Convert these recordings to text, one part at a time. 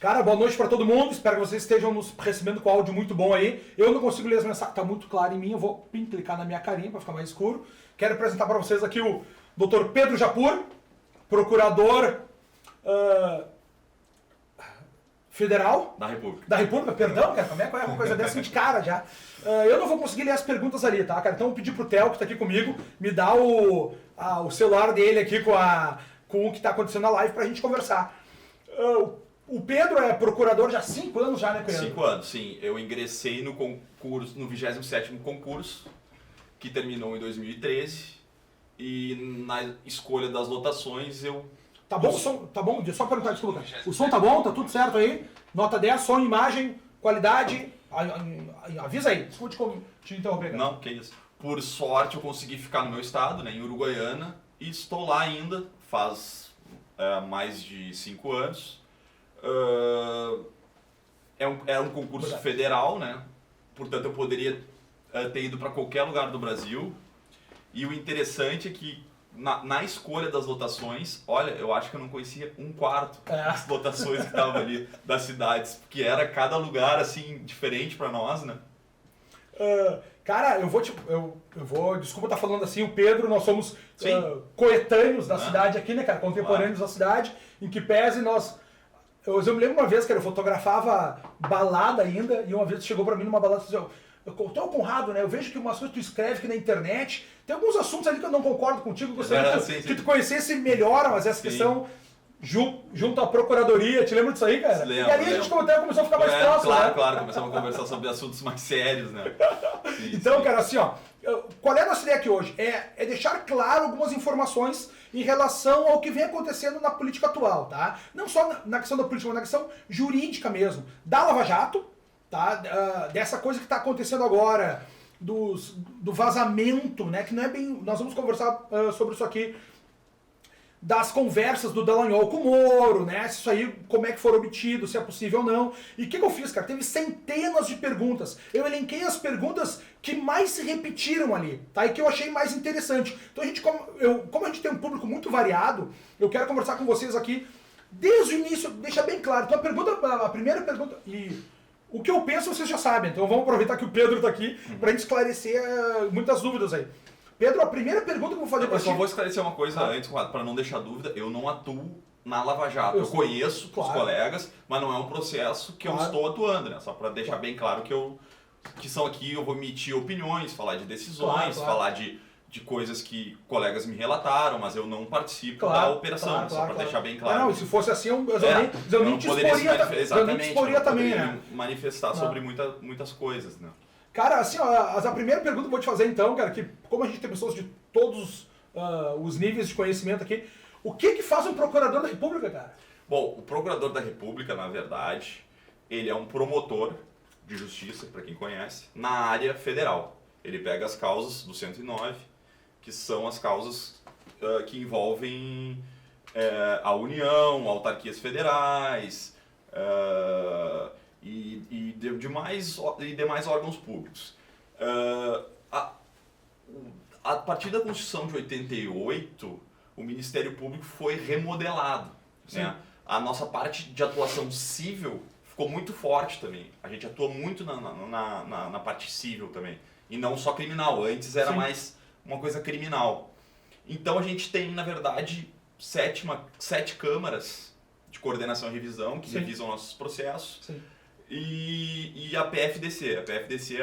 Cara, boa noite para todo mundo. Espero que vocês estejam nos recebendo com áudio muito bom aí. Eu não consigo ler as mensagens, tá muito claro em mim. Eu vou clicar na minha carinha para ficar mais escuro. Quero apresentar para vocês aqui o Dr. Pedro Japur, procurador federal. Da República, perdão, cara. Como é que é uma coisa dessa de cara já? Eu não vou conseguir ler as perguntas ali, tá, cara? Então eu pedi pro Theo, que tá aqui comigo, me dá o celular dele aqui com o que tá acontecendo na live pra gente conversar. O Pedro é procurador já há 5 anos já, né, Pedro? 5 anos, sim. Eu ingressei no concurso, no 27º concurso, que terminou em 2013. E na escolha das lotações eu... Tá bom o som? Tá bom? Só perguntar, desculpa. O som tá bom? Tá tudo certo aí? Nota 10, som, imagem, qualidade. Avisa aí. Desculpa te interromper. Não, que isso. Por sorte eu consegui ficar no meu estado, né, em Uruguaiana. E estou lá ainda, faz mais de 5 anos. É um concurso federal, né? Portanto, eu poderia ter ido para qualquer lugar do Brasil. E o interessante é que na escolha das lotações, olha, eu acho que eu não conhecia 1/4 das lotações que estavam ali das cidades, porque era cada lugar assim diferente para nós, né? Cara, eu vou, desculpa estar falando assim, o Pedro, nós somos coetâneos da cidade aqui, né, cara? Contemporâneos da cidade, em que pese nós... Eu me lembro uma vez, cara, eu fotografava balada ainda, e uma vez chegou pra mim numa balada e disse, eu tô Conrado, né? Eu vejo que umas coisas que tu escreve aqui na internet, tem alguns assuntos ali que eu não concordo contigo, gostaria que tu conhecesse melhor, mas essa questão junto à procuradoria, te lembra disso aí, cara? Lembro, e ali a gente começou a ficar mais próximo, claro, né? Claro, começamos a conversar sobre assuntos mais sérios, né? Então, cara, assim, ó, qual é a nossa ideia aqui hoje? É deixar claro algumas informações em relação ao que vem acontecendo na política atual, tá? Não só na questão da política, mas na questão jurídica mesmo, da Lava Jato, tá? Dessa coisa que está acontecendo agora, do vazamento, né? Que não é bem... Nós vamos conversar sobre isso aqui, das conversas do Dallagnol com o Moro, né? Se isso aí, como é que foram obtidos, se é possível ou não. E o que eu fiz, cara? Teve centenas de perguntas. Eu elenquei as perguntas que mais se repetiram ali, tá? E que eu achei mais interessante. Então, como a gente tem um público muito variado, eu quero conversar com vocês aqui desde o início, deixar bem claro. Então, a primeira pergunta... O que eu penso vocês já sabem, então vamos aproveitar que o Pedro está aqui para a gente esclarecer muitas dúvidas aí. Pedro, a primeira pergunta que eu vou fazer para você... Eu só vou esclarecer uma coisa antes, para não deixar dúvida, eu não atuo na Lava Jato. Eu conheço os colegas, mas não é um processo que eu estou atuando, né? Só para deixar bem claro que são aqui, eu vou emitir opiniões, falar de decisões, falar de coisas que colegas me relataram, mas eu não participo da operação, só para deixar bem claro. Não, se fosse assim, eu nem te exporia também, né? Manifestar sobre muitas coisas, né? Cara, assim, ó, a primeira pergunta que eu vou te fazer então, cara, que como a gente tem pessoas de todos os níveis de conhecimento aqui, o que faz um procurador da República, cara? Bom, o procurador da República, na verdade, ele é um promotor de justiça, para quem conhece, na área federal. Ele pega as causas do 109, que são as causas que envolvem a União, autarquias federais e demais órgãos públicos. A partir da Constituição de 88, o Ministério Público foi remodelado. Né? A nossa parte de atuação civil ficou muito forte também. A gente atua muito na parte civil também. E não só criminal. Antes era mais uma coisa criminal. Então a gente tem, na verdade, 7 câmaras de coordenação e revisão que revisam nossos processos. E a PFDC. A PFDC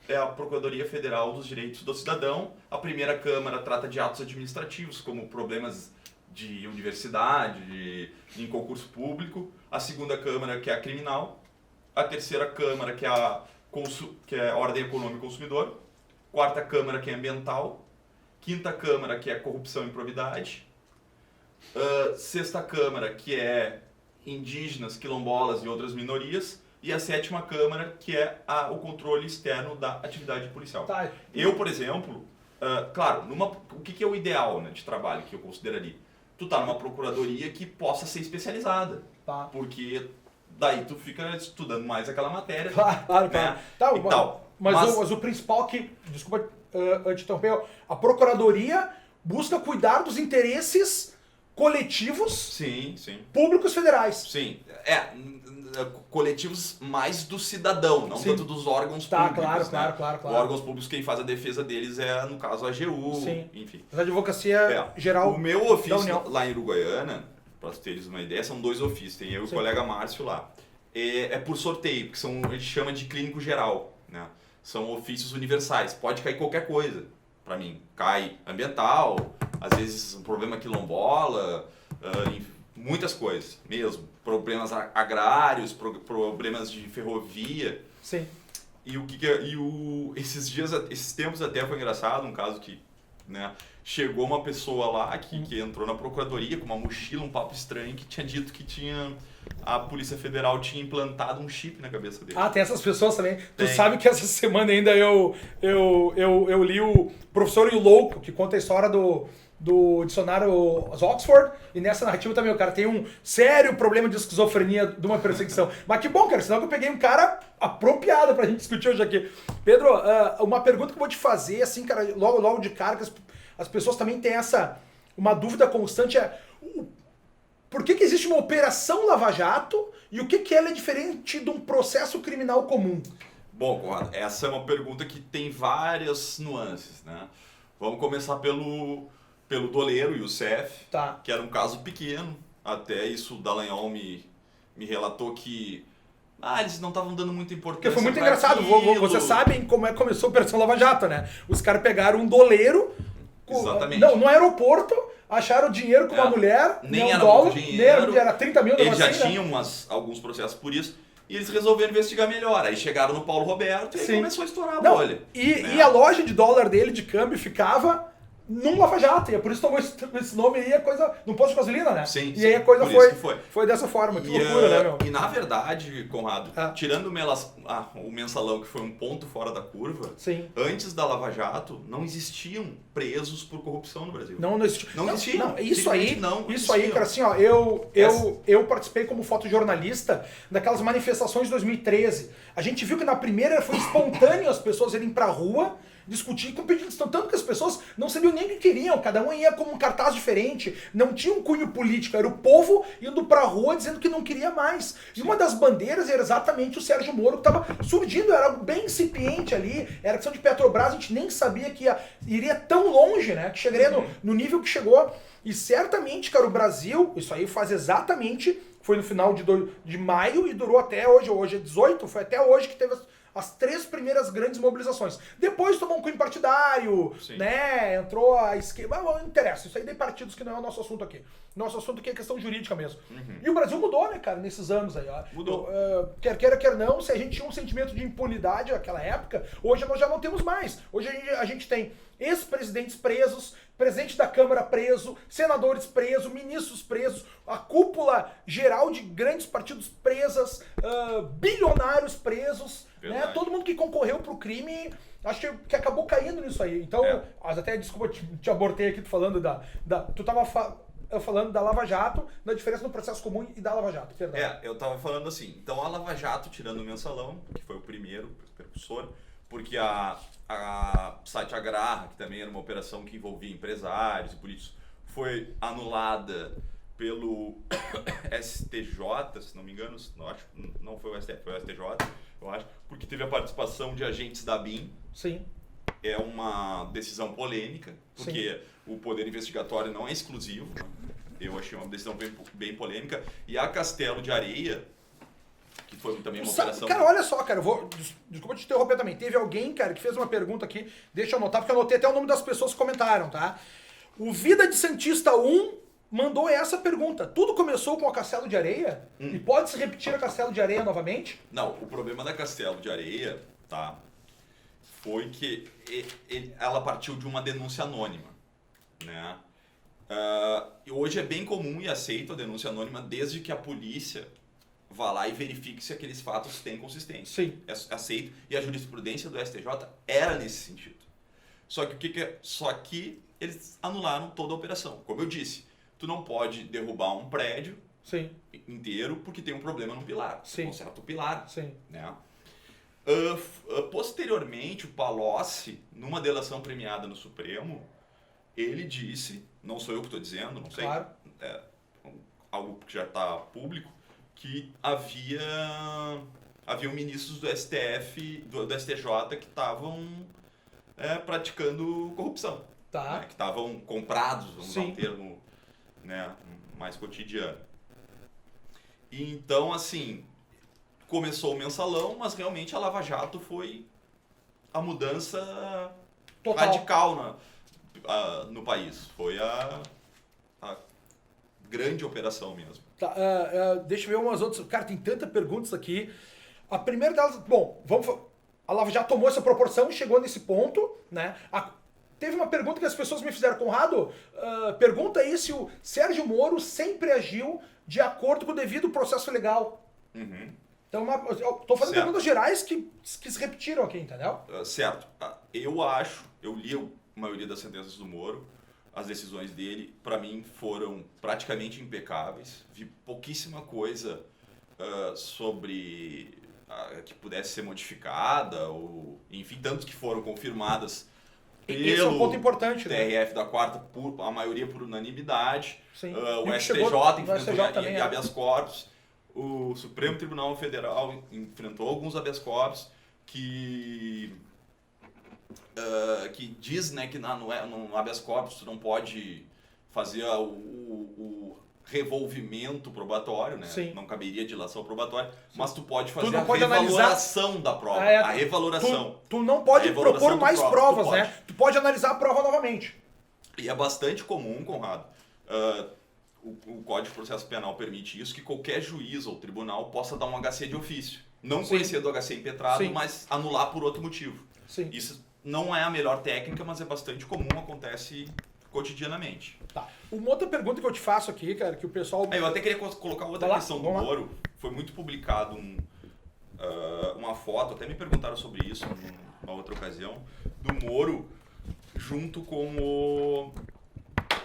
é a Procuradoria Federal dos Direitos do Cidadão. A primeira câmara trata de atos administrativos, como problemas de universidade, em concurso público. A segunda câmara, que é a criminal. A terceira câmara, que é a Ordem Econômica e Consumidor. Quarta câmara, que é ambiental. Quinta câmara, que é corrupção e improbidade. Sexta câmara, que é indígenas, quilombolas e outras minorias. E a sétima câmara, que é o controle externo da atividade policial. Eu, por exemplo, claro, o que é o ideal, né, de trabalho que eu consideraria? Tu tá numa procuradoria que possa ser especializada. Porque daí tu fica estudando mais aquela matéria. Claro. Mas o principal que, desculpa te interromper, a procuradoria busca cuidar dos interesses coletivos sim. públicos federais. Sim. coletivos mais do cidadão, não tanto dos órgãos públicos. Claro. Os órgãos públicos, quem faz a defesa deles é, no caso, a AGU, enfim. Mas a advocacia geral. O meu ofício lá em Uruguaiana, para teres uma ideia, são 2 ofícios. Tem eu e o colega Márcio lá. É por sorteio, porque a gente chama de clínico geral, né? São ofícios universais. Pode cair qualquer coisa. Para mim, cai ambiental, às vezes um problema quilombola, muitas coisas mesmo. Problemas agrários, problemas de ferrovia. Sim. E esses tempos até foi engraçado, um caso que, né, chegou uma pessoa lá que entrou na procuradoria com uma mochila, um papo estranho, que tinha dito que a Polícia Federal tinha implantado um chip na cabeça dele. Tem essas pessoas também. Tem. Tu sabe que essa semana ainda eu li o Professor e o Louco, que conta a história do dicionário Oxford, e nessa narrativa também o cara tem um sério problema de esquizofrenia de uma perseguição. Mas que bom, cara, senão que eu peguei um cara apropriado pra gente discutir hoje aqui. Pedro, uma pergunta que eu vou te fazer, assim, cara, logo de cara, que as pessoas também têm uma dúvida constante, por que existe uma operação Lava Jato e o que ela é diferente de um processo criminal comum? Bom, Conrado, essa é uma pergunta que tem várias nuances, né? Vamos começar pelo Doleiro e o CEF, que era um caso pequeno. Até isso o Dallagnol me relatou que eles não estavam dando muita importância. Porque foi muito engraçado. Vocês sabem como é que começou a Operação Lava Jato, né? Os caras pegaram um doleiro no aeroporto, acharam dinheiro com uma mulher, nem era dólar, dinheiro, era 30 mil. Eles já tinham alguns processos por isso. E eles resolveram investigar melhor. Aí chegaram no Paulo Roberto e aí começou a estourar a bolha. E a loja de dólar dele, de câmbio, ficava num Lava Jato. E é por isso que tomou esse nome aí, coisa num posto de gasolina, né? Sim, e aí a coisa foi dessa forma. Que loucura, né, meu? E na verdade, Conrado, tirando o mensalão, que foi um ponto fora da curva, antes da Lava Jato, não existiam presos por corrupção no Brasil. Não existia. Isso aí, cara, assim, ó, eu participei como fotojornalista daquelas manifestações de 2013. A gente viu que na primeira foi espontâneo as pessoas irem pra rua discutir com pedidos, tanto que as pessoas não sabiam nem o que queriam, cada um ia com um cartaz diferente, não tinha um cunho político, era o povo indo pra rua dizendo que não queria mais. E uma das bandeiras era exatamente o Sérgio Moro, que estava surgindo, era algo bem incipiente ali, era questão de Petrobras, a gente nem sabia que iria tão longe, né, que chegaria no nível que chegou. E certamente, cara, o Brasil, isso aí faz exatamente, foi no final de maio e durou até hoje é 18, foi até hoje que teve as 3 primeiras grandes mobilizações. Depois tomou um cunho partidário, né? Entrou a esquerda. Mas não interessa, isso aí tem partidos que não é o nosso assunto aqui. Nosso assunto aqui é questão jurídica mesmo. E o Brasil mudou, né, cara, nesses anos aí. Mudou. Quer queira, quer não, se a gente tinha um sentimento de impunidade naquela época, hoje nós já não temos mais. Hoje a gente tem ex-presidentes presos, presidente da Câmara preso, senadores presos, ministros presos, a cúpula geral de grandes partidos presas, bilionários presos, né? Todo mundo que concorreu pro crime, acho que acabou caindo nisso aí. Então, até desculpa, te abortei aqui falando tu tava falando da Lava Jato, da diferença no processo comum e da Lava Jato, perdão. Eu tava falando assim, então a Lava Jato, tirando o mensalão, que foi o primeiro precursor, porque a Satyagraha, que também era uma operação que envolvia empresários e políticos, foi anulada pelo STJ, se não me engano, não foi o STF, foi o STJ, eu acho, porque teve a participação de agentes da BIM. Sim. É uma decisão polêmica, porque o poder investigatório não é exclusivo, né? Eu achei uma decisão bem polêmica. E a Castelo de Areia, que foi também uma operação... Cara, olha só, cara, desculpa te interromper também. Teve alguém, cara, que fez uma pergunta aqui, deixa eu anotar, porque eu anotei até o nome das pessoas que comentaram, tá? O Vida de Santista 1 mandou essa pergunta. Tudo começou com a Castelo de Areia? E pode-se repetir a Castelo de Areia novamente? Não, o problema da Castelo de Areia, tá, foi que ela partiu de uma denúncia anônima, né? Hoje é bem comum e aceito a denúncia anônima desde que a polícia vá lá e verifique se aqueles fatos têm consistência. Sim. É aceito, e a jurisprudência do STJ era nesse sentido. Só que eles anularam toda a operação. Como eu disse, tu não pode derrubar um prédio inteiro porque tem um problema no pilar. Sim. Conserta o pilar. Sim. Né? Posteriormente, o Palocci, numa delação premiada no Supremo, ele disse, não sou eu que estou dizendo, não sei, Claro. Algo que já está público, que haviam ministros do STF, do STJ que estavam praticando corrupção. Tá. Né? Que estavam comprados, vamos usar Sim. um termo, né, mais cotidiano. E então, assim, começou o mensalão, mas realmente a Lava Jato foi a mudança Total. radical no país. Foi a grande operação mesmo. Tá, deixa eu ver umas outras. Cara, tem tantas perguntas aqui. A primeira delas, bom, a Lava já tomou essa proporção, chegou nesse ponto, né? Teve uma pergunta que as pessoas me fizeram, Conrado, pergunta aí se o Sérgio Moro sempre agiu de acordo com o devido processo legal. Uhum. Então, eu tô fazendo Certo. perguntas gerais que se repetiram aqui, entendeu? Certo. Eu li a maioria das sentenças do Moro, as decisões dele, para mim, foram praticamente impecáveis. Vi pouquíssima coisa sobre que pudesse ser modificada, ou enfim, tanto que foram confirmadas Esse é um ponto importante, né? TRF da quarta, a maioria por unanimidade. Sim. O E o que STJ chegou no enfrentou STJ também, em habeas corpus. O Supremo Tribunal Federal enfrentou alguns habeas corpus que diz, né, que no habeas corpus tu não pode fazer o revolvimento probatório, né? Sim. Não caberia dilação probatória, mas tu pode fazer não a pode revaloração da prova. A revaloração. Tu não pode A revaloração propor do mais prova, provas, tu pode. né? Tu pode analisar a prova novamente. E é bastante comum, Conrado, o Código de Processo Penal permite isso, que qualquer juiz ou tribunal possa dar um HC de ofício. Não Sim. conhecer do HC impetrado, Sim. mas anular por outro motivo. Sim. Isso não é a melhor técnica, mas é bastante comum, acontece cotidianamente. Tá. Uma outra pergunta que eu te faço aqui, cara, que o pessoal... Eu até queria colocar outra Vai lá, questão do vamos lá. Moro. Foi muito publicado uma foto, até me perguntaram sobre isso numa outra ocasião, do Moro junto com o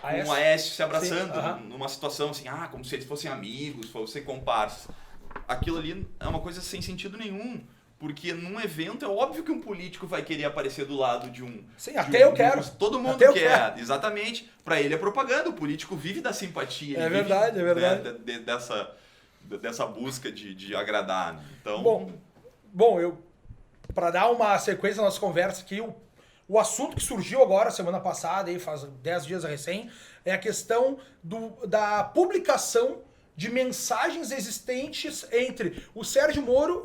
Aécio se abraçando, Sim, aham. numa situação assim, como se eles fossem amigos, fossem comparsas. Aquilo ali é uma coisa sem sentido nenhum. Porque num evento é óbvio que um político vai querer aparecer do lado de um... Sim, até eu quero. Todo mundo Até eu quer, quero. exatamente. Pra ele é propaganda, o político vive da simpatia. É ele verdade, vive, é verdade. né, dessa busca de agradar. Então, Bom, para dar uma sequência na nossa conversa aqui, o assunto que surgiu agora, semana passada, aí faz 10 dias recém, é a questão da publicação de mensagens existentes entre o Sérgio Moro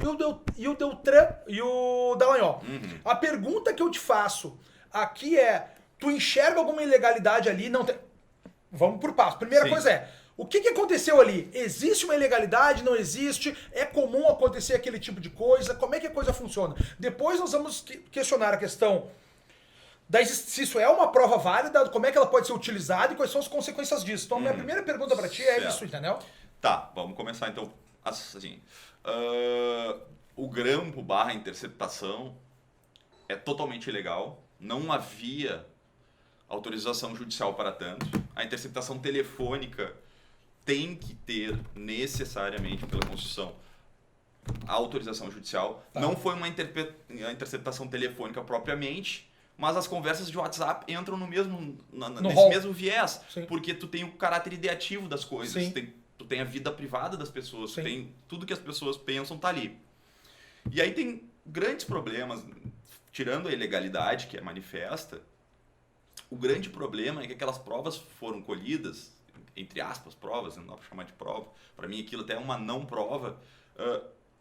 e o Deltan e o Dallagnol. Uhum. A pergunta que eu te faço aqui é, tu enxerga alguma ilegalidade ali? Não tem... Vamos por passo. Primeira Sim. coisa o que aconteceu ali? Existe uma ilegalidade? Não existe? É comum acontecer aquele tipo de coisa? Como é que a coisa funciona? Depois nós vamos questionar a questão se isso é uma prova válida, como é que ela pode ser utilizada e quais são as consequências disso. Então, minha primeira pergunta para ti é Certo. isso, entendeu? Tá, vamos começar então. Assim, o grampo / interceptação é totalmente ilegal. Não havia autorização judicial para tanto. A interceptação telefônica tem que ter necessariamente pela Constituição a autorização judicial. Tá. Não foi uma interceptação telefônica propriamente, mas as conversas de WhatsApp entram nesse hall. mesmo viés, Sim. porque tu tem o caráter ideativo das coisas, Sim. tu tem a vida privada das pessoas, tu Sim. tem tudo que as pessoas pensam tá ali. E aí tem grandes problemas, tirando a ilegalidade que é manifesta, o grande problema é que aquelas provas foram colhidas, entre aspas, provas, não dá pra chamar de prova, para mim aquilo até é uma não prova,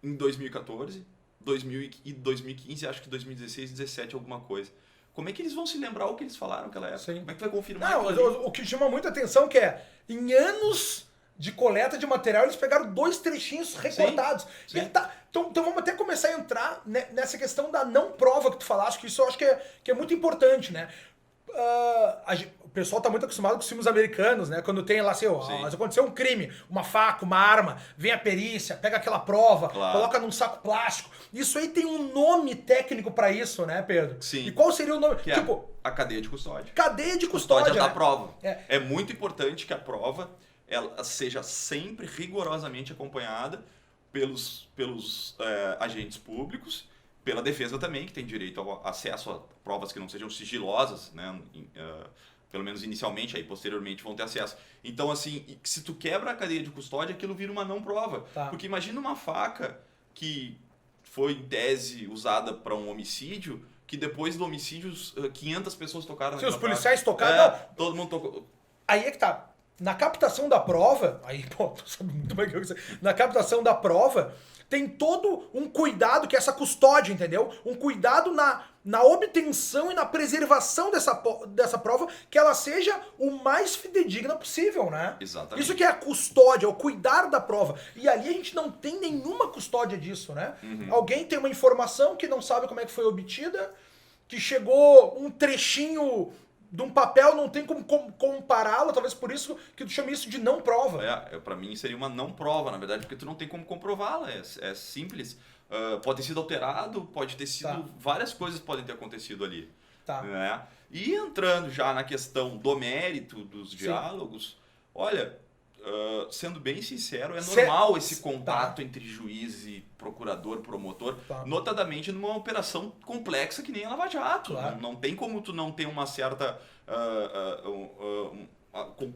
em 2014, 2015, acho que 2016, 2017, alguma coisa. Como é que eles vão se lembrar o que eles falaram naquela época? Sim. Como é que tu vai confirmar Não, aquilo ali? o que chama muita atenção que é, em anos de coleta de material, eles pegaram 2 trechinhos recortados. Sim. E então vamos até começar a entrar nessa questão da não prova que tu falaste, que isso eu acho que é muito importante, né? O pessoal tá muito acostumado com os filmes americanos, né? Quando tem lá, assim, mas aconteceu um crime, uma faca, uma arma, vem a perícia, pega aquela prova, Claro. coloca num saco plástico. Isso aí tem um nome técnico pra isso, né, Pedro? Sim. E qual seria o nome? Que Tipo, é a cadeia de custódia. cadeia de custódia, da né? prova. É. É muito importante que a prova ela seja sempre rigorosamente acompanhada pelos agentes públicos, pela defesa também, que tem direito ao acesso a provas que não sejam sigilosas, né, Pelo menos inicialmente, aí posteriormente vão ter acesso. Então, assim, se tu quebra a cadeia de custódia, aquilo vira uma não prova. Tá. Porque imagina uma faca que foi, em tese, usada para um homicídio, que depois do homicídio 500 pessoas tocaram Se naquela os policiais faca. tocaram... Todo mundo tocou. Aí é que tá. Na captação da prova, aí, pô, tu sabe muito bem o que eu sei. Na captação da prova, tem todo um cuidado, que é essa custódia, entendeu? Um cuidado na obtenção e na preservação dessa prova, que ela seja o mais fidedigna possível, né? Exatamente. Isso que é a custódia, o cuidar da prova. E ali a gente não tem nenhuma custódia disso, né? Alguém tem uma informação que não sabe como é que foi obtida, que chegou um trechinho de um papel, não tem como compará-lo, talvez por isso que tu chama isso de não prova. Pra mim seria uma não prova, na verdade, porque tu não tem como comprová-la, é simples. Pode ter sido alterado, pode ter sido... Tá. Várias coisas podem ter acontecido ali. Tá. Né? E entrando já na questão do mérito dos Sim. diálogos, olha, sendo bem sincero, é normal esse contato entre juiz e procurador, promotor, Tá. notadamente numa operação complexa que nem a Lava Jato. Claro. Não tem como tu não ter uma certa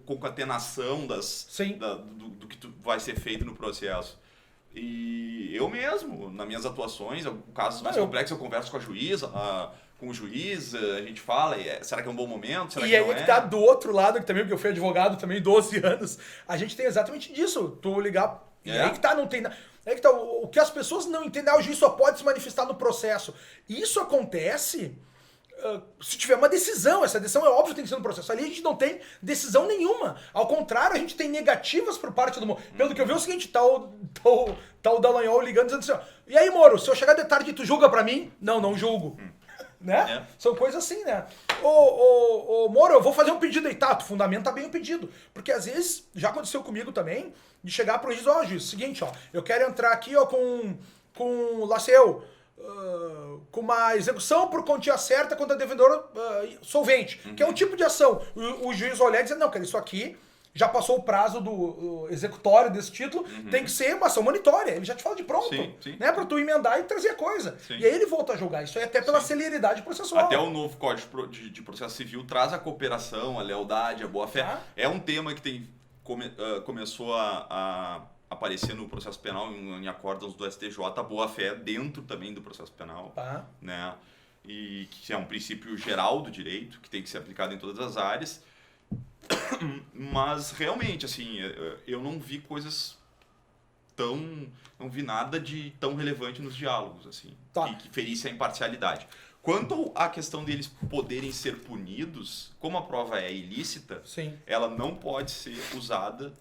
concatenação Sim. do que vai ser feito no processo. E eu mesmo, nas minhas atuações, casos mais complexos, eu converso com a juíza, com o juiz, a gente fala, será que é um bom momento? Será E que aí não é que tá do outro lado, que também, porque eu fui advogado também 12 anos, a gente tem exatamente disso. Tu ligar... E aí que tá, não tem... Aí que tá, o que as pessoas não entendem, o juiz só pode se manifestar no processo. Isso acontece... se tiver uma decisão, essa decisão é óbvio que tem que ser no processo. Ali a gente não tem decisão nenhuma. Ao contrário, a gente tem negativas por parte do Moro. Pelo que eu vi é o seguinte, tá o Dallagnol ligando dizendo assim, ó, e aí, Moro, se eu chegar de tarde tu julga pra mim? Não julgo. Né? São coisas assim, né? Ô, Moro, eu vou fazer um pedido aí, tá? Tu fundamenta bem o pedido. Porque às vezes, já aconteceu comigo também, de chegar pro juiz, ó, juiz, seguinte, ó, eu quero entrar aqui, ó, com Laceu, com uma execução por quantia certa contra devedor solvente, que é um tipo de ação. O juiz olhar e dizer, não, cara, isso aqui já passou o prazo do executório desse título, tem que ser uma ação monitória. Ele já te fala de pronto, sim. né? Pra tu emendar e trazer a coisa. Sim. E aí ele volta a julgar. Isso aí até pela celeridade processual. Até o novo Código de Processo Civil traz a cooperação, a lealdade, a boa-fé. É um tema que começou a aparecer no processo penal em acórdãos do STJ, a boa-fé dentro também do processo penal. Né? E que é um princípio geral do direito, que tem que ser aplicado em todas as áreas. Mas realmente, assim, eu não vi coisas não vi nada de tão relevante nos diálogos, assim, que ferisse a imparcialidade. Quanto à questão deles poderem ser punidos, como a prova é ilícita, ela não pode ser usada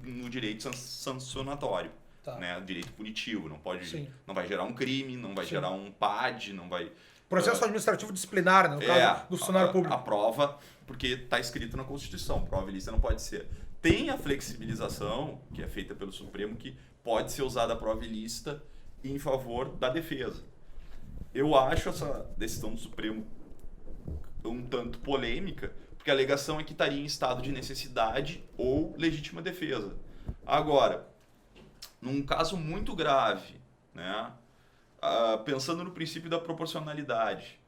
no direito sancionatório, né? Direito punitivo, não vai gerar um crime, não vai gerar um PAD, não vai... Processo administrativo disciplinar, né? No caso do funcionário público. A prova, porque está escrito na Constituição, prova ilícita não pode ser. Tem a flexibilização, que é feita pelo Supremo, que pode ser usada a prova ilícita em favor da defesa. Eu acho essa decisão do Supremo um tanto polêmica, porque a alegação é que estaria em estado de necessidade ou legítima defesa. Agora, num caso muito grave, né? Pensando no princípio da proporcionalidade,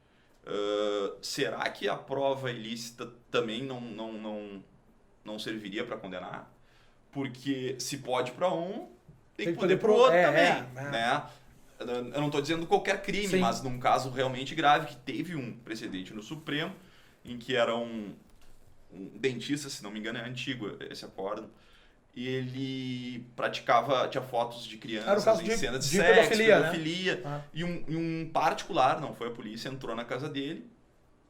será que a prova ilícita também não serviria para condenar? Porque se pode para um, tem que poder para o outro também. Né? Eu não estou dizendo qualquer crime, mas num caso realmente grave, que teve um precedente no Supremo, em que era um dentista, se não me engano é antigo esse acórdão, e ele tinha fotos de crianças em cenas de sexo, pedofilia, né? E um particular, não foi a polícia, entrou na casa dele,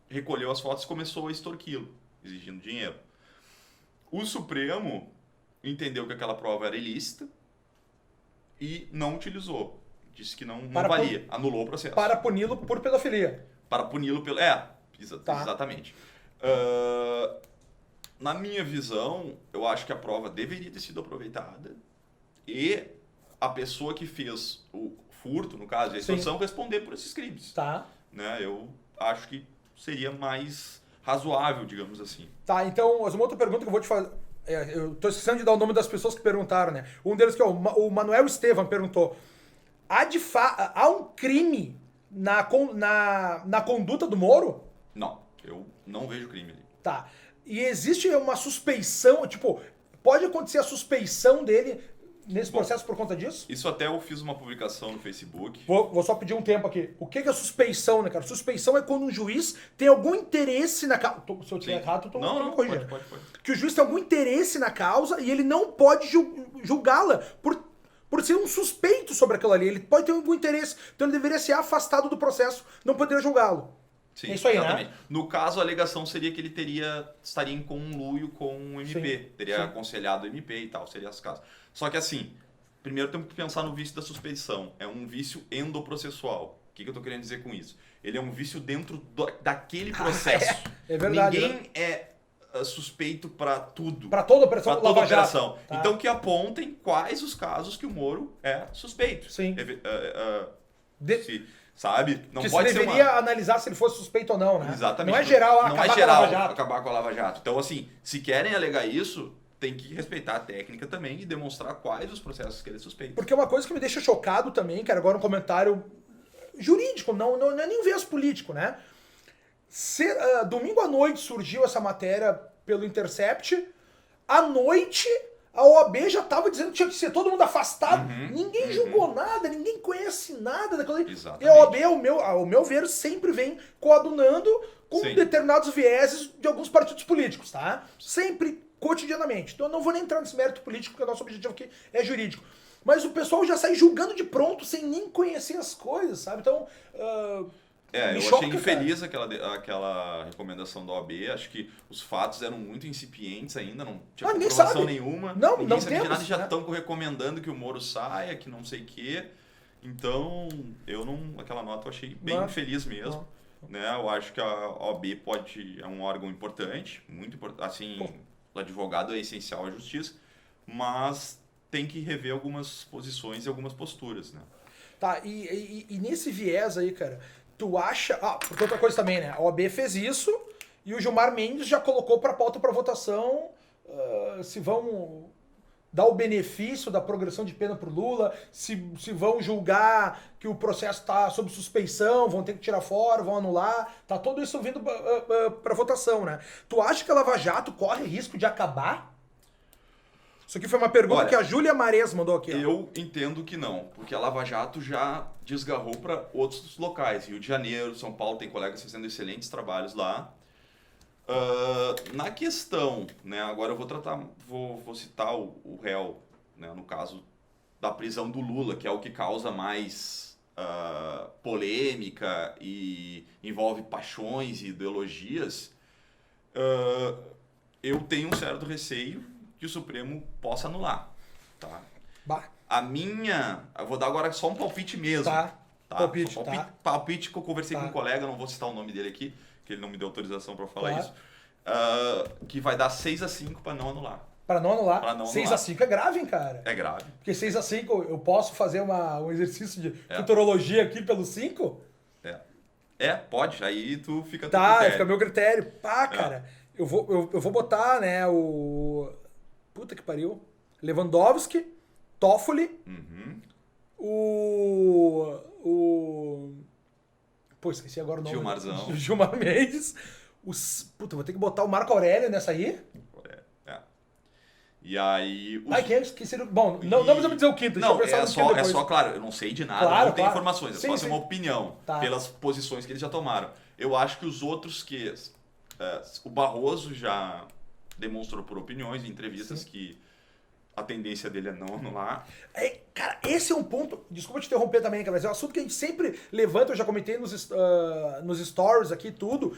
recolheu as fotos e começou a extorquí-lo, exigindo dinheiro. O Supremo entendeu que aquela prova era ilícita e não utilizou. Disse que não valia, anulou o processo. Para puni-lo por pedofilia. Para puni-lo pelo... exatamente. Na minha visão, eu acho que a prova deveria ter sido aproveitada e a pessoa que fez o furto, no caso, a extorsão, responder por esses crimes. Né? Eu acho que seria mais razoável, digamos assim. Então, uma outra pergunta que eu vou te fazer. Eu estou esquecendo de dar o nome das pessoas que perguntaram, né? Um deles que é o Manuel Estevam perguntou: há um crime na conduta do Moro? Não, eu não vejo crime ali. E existe uma suspeição, tipo, pode acontecer a suspeição dele nesse processo por conta disso? Isso até eu fiz uma publicação no Facebook. Vou só pedir um tempo aqui. O que é suspeição, né, cara? Suspeição é quando um juiz tem algum interesse na causa. Se eu tiver errado, tu não, me corrigir. pode. Que o juiz tem algum interesse na causa e ele não pode julgá-la por ser um suspeito sobre aquilo ali. Ele pode ter algum interesse, então ele deveria ser afastado do processo, não poderia julgá-lo. Sim, é isso aí, exatamente. né? No caso, a alegação seria que ele estaria em conluio com o MP, Sim, teria sim. aconselhado o MP e tal, seria esse caso. Só que assim, primeiro temos que pensar no vício da suspeição. É um vício endoprocessual. O que eu estou querendo dizer com isso? Ele é um vício dentro daquele processo. É verdade. Ninguém é suspeito para tudo. Para toda operação Para toda Lava Jato. operação. Tá. Então que apontem quais os casos que o Moro é suspeito. Sim. Sabe? Não que pode você ser deveria analisar se ele fosse suspeito ou não, né? Exatamente. Não é geral não acabar é com a geral Lava Jato. acabar com a Lava Jato. Então, assim, se querem alegar isso, tem que respeitar a técnica também e demonstrar quais os processos que ele é suspeito. Porque uma coisa que me deixa chocado também, cara, agora um comentário jurídico, não é nem um viés político, né? Domingo à noite surgiu essa matéria pelo Intercept, à noite a OAB já estava dizendo que tinha que ser todo mundo afastado. Ninguém julgou nada, ninguém conhece nada daquilo ali. Exatamente. E a OAB, ao meu ver, sempre vem coadunando com Sim. determinados vieses de alguns partidos políticos, tá? Sempre, cotidianamente. Então eu não vou nem entrar nesse mérito político, porque o nosso objetivo aqui é jurídico. Mas o pessoal já sai julgando de pronto, sem nem conhecer as coisas, sabe? Então... eu choca, achei infeliz aquela recomendação da OAB. Acho que os fatos eram muito incipientes ainda, não tinha ninguém comprovação sabe. nenhuma. Não ninguém sabia de temos, nada e já né? estão recomendando que o Moro saia, que não sei o quê. Então, aquela nota eu achei bem infeliz mesmo. Né? Eu acho que a OAB é um órgão importante, muito importante. Assim, o advogado é essencial à justiça, mas tem que rever algumas posições e algumas posturas, né? Tá, e nesse viés aí, cara, tu acha... porque outra coisa também, né? A OAB fez isso e o Gilmar Mendes já colocou pra pauta pra votação se vão dar o benefício da progressão de pena pro Lula, se vão julgar que o processo tá sob suspeição, vão ter que tirar fora, vão anular, tá tudo isso vindo pra votação, né? Tu acha que a Lava Jato corre risco de acabar? Isso aqui foi uma pergunta que a Júlia Mares mandou aqui. Ó. Eu entendo que não, porque a Lava Jato já desgarrou para outros locais. Rio de Janeiro, São Paulo, tem colegas fazendo excelentes trabalhos lá. Na questão, né, agora eu vou citar o réu, né, no caso da prisão do Lula, que é o que causa mais polêmica e envolve paixões e ideologias. Eu tenho um certo receio que o Supremo possa anular, tá? Eu vou dar agora só um palpite mesmo. Tá. Palpite, palpite que eu conversei com um colega, não vou citar o nome dele aqui, que ele não me deu autorização para falar isso, que vai dar 6-5 para não anular. Para não anular? Pra não 6-5 é grave, hein, cara? É grave. Porque 6-5 eu posso fazer um exercício de futurologia aqui pelo 5? Pode, aí tu fica... Tá, fica meu critério. Cara, eu vou botar, né, o... Puta que pariu. Lewandowski, Toffoli, Pô, esqueci agora o nome. Gilmarzão. Gilmar Mendes. Puta, vou ter que botar o Marco Aurélio nessa aí? E aí... quem esqueci? Bom, não precisa me dizer o quinto. Não, deixa eu pensar é só, claro, eu não sei de nada, Claro, não tenho claro. informações, é Sim, só assim, sim. uma opinião, Tá. pelas posições que eles já tomaram. Eu acho que os outros o Barroso já demonstrou por opiniões em entrevistas que a tendência dele é não anular. Cara, esse é um ponto... Desculpa te interromper também, cara, mas é um assunto que a gente sempre levanta, eu já comentei nos stories aqui tudo,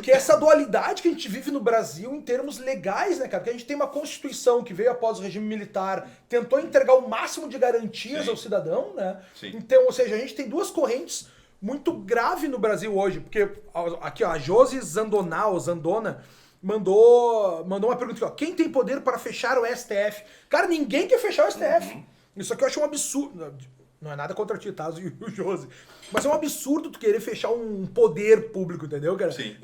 que é essa dualidade que a gente vive no Brasil em termos legais, né, cara? Porque a gente tem uma Constituição que veio após o regime militar, tentou entregar o máximo de garantias ao cidadão, né? Sim. Então, ou seja, a gente tem duas correntes muito graves no Brasil hoje, porque aqui, ó, a Josi Zandona mandou uma pergunta aqui, ó. Quem tem poder para fechar o STF? Cara, ninguém quer fechar o STF. Isso aqui eu acho um absurdo. Não é nada contra ti, tá? O Josi. Mas é um absurdo tu querer fechar um poder público, entendeu, cara? Sim.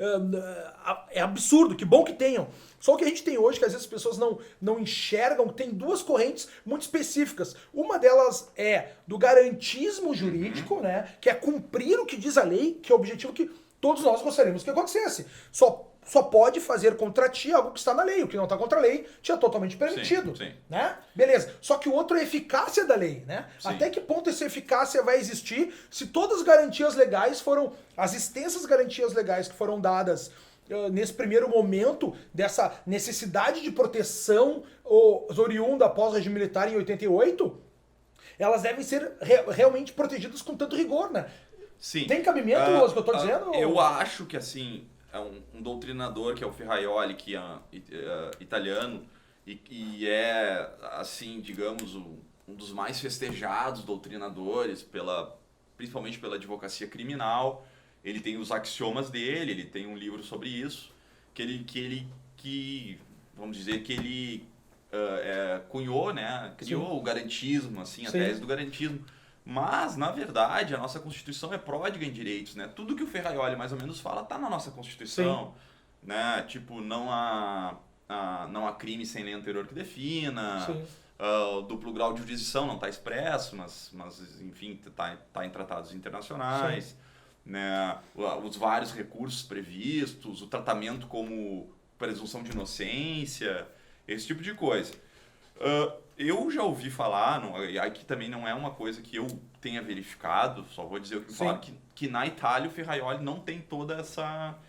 É absurdo. Que bom que tenham. Só o que a gente tem hoje, que às vezes as pessoas não enxergam, tem duas correntes muito específicas. Uma delas é do garantismo jurídico, né? Que é cumprir o que diz a lei, que é o objetivo que todos nós gostaríamos que acontecesse. Só só pode fazer contra ti algo que está na lei. O que não está contra a lei, te é totalmente permitido. Sim. Né? Beleza. Só que o outro é a eficácia da lei, né? Sim. Até que ponto essa eficácia vai existir se todas as garantias legais foram... As extensas garantias legais que foram dadas nesse primeiro momento dessa necessidade de proteção oriunda após o regime militar em 88, elas devem ser realmente protegidas com tanto rigor, né? Sim. Tem cabimento, o que eu tô dizendo? Eu acho que, assim, é um doutrinador, que é o Ferraioli, que é italiano, e é, assim, digamos, um dos mais festejados doutrinadores, principalmente pela advocacia criminal. Ele tem os axiomas dele, ele tem um livro sobre isso, vamos dizer, que ele cunhou, né? Criou Sim. o garantismo, assim, a Sim. tese do garantismo. Mas, na verdade, a nossa Constituição é pródiga em direitos, né? Tudo que o Ferraioli mais ou menos fala está na nossa Constituição, né? Tipo, não há crime sem lei anterior que defina, o duplo grau de jurisdição não está expresso, mas enfim, está em tratados internacionais. Sim. Né, os vários recursos previstos, o tratamento como presunção de inocência, esse tipo de coisa. Eu já ouvi falar, aqui também não é uma coisa que eu tenha verificado, só vou dizer o que me falaram, que na Itália o Ferraioli não tem toda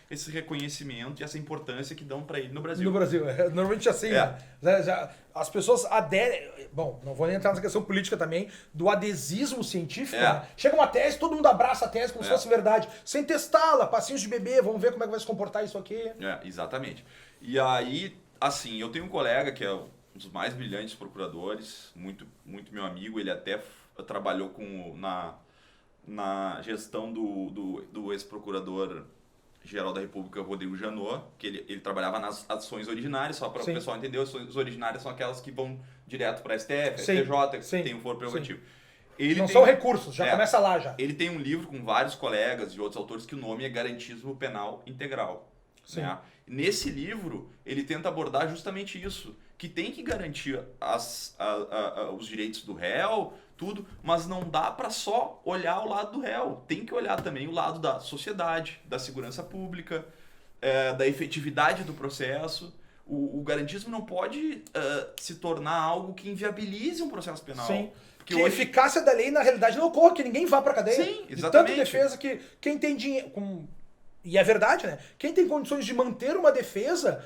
esse reconhecimento e essa importância que dão para ele no Brasil. No Brasil, normalmente assim, né? As pessoas aderem, bom, não vou nem entrar nessa questão política também, do adesismo científico, né? Chega uma tese, todo mundo abraça a tese como se fosse verdade, sem testá-la, passinhos de bebê, vamos ver como é que vai se comportar isso aqui. Exatamente. E aí, assim, eu tenho um colega que é um dos mais brilhantes procuradores, muito, muito meu amigo, ele até trabalhou na gestão do ex-procurador geral da República, Rodrigo Janot, que ele trabalhava nas ações originárias, só para o pessoal entender, as ações originárias são aquelas que vão direto para a STF, STJ, que tem um foro prerrogativo. Não são recursos, já começa lá já. Ele tem um livro com vários colegas e outros autores que o nome é Garantismo Penal Integral. Né? Nesse livro, ele tenta abordar justamente isso, que tem que garantir os direitos do réu, tudo, mas não dá para só olhar o lado do réu. Tem que olhar também o lado da sociedade, da segurança pública, da efetividade do processo. O garantismo não pode se tornar algo que inviabilize um processo penal. Sim. Que a eficácia da lei, na realidade, não ocorra, que ninguém vá para cadeia. Sim, exatamente. De tanta defesa que quem tem dinheiro... E é verdade, né? Quem tem condições de manter uma defesa,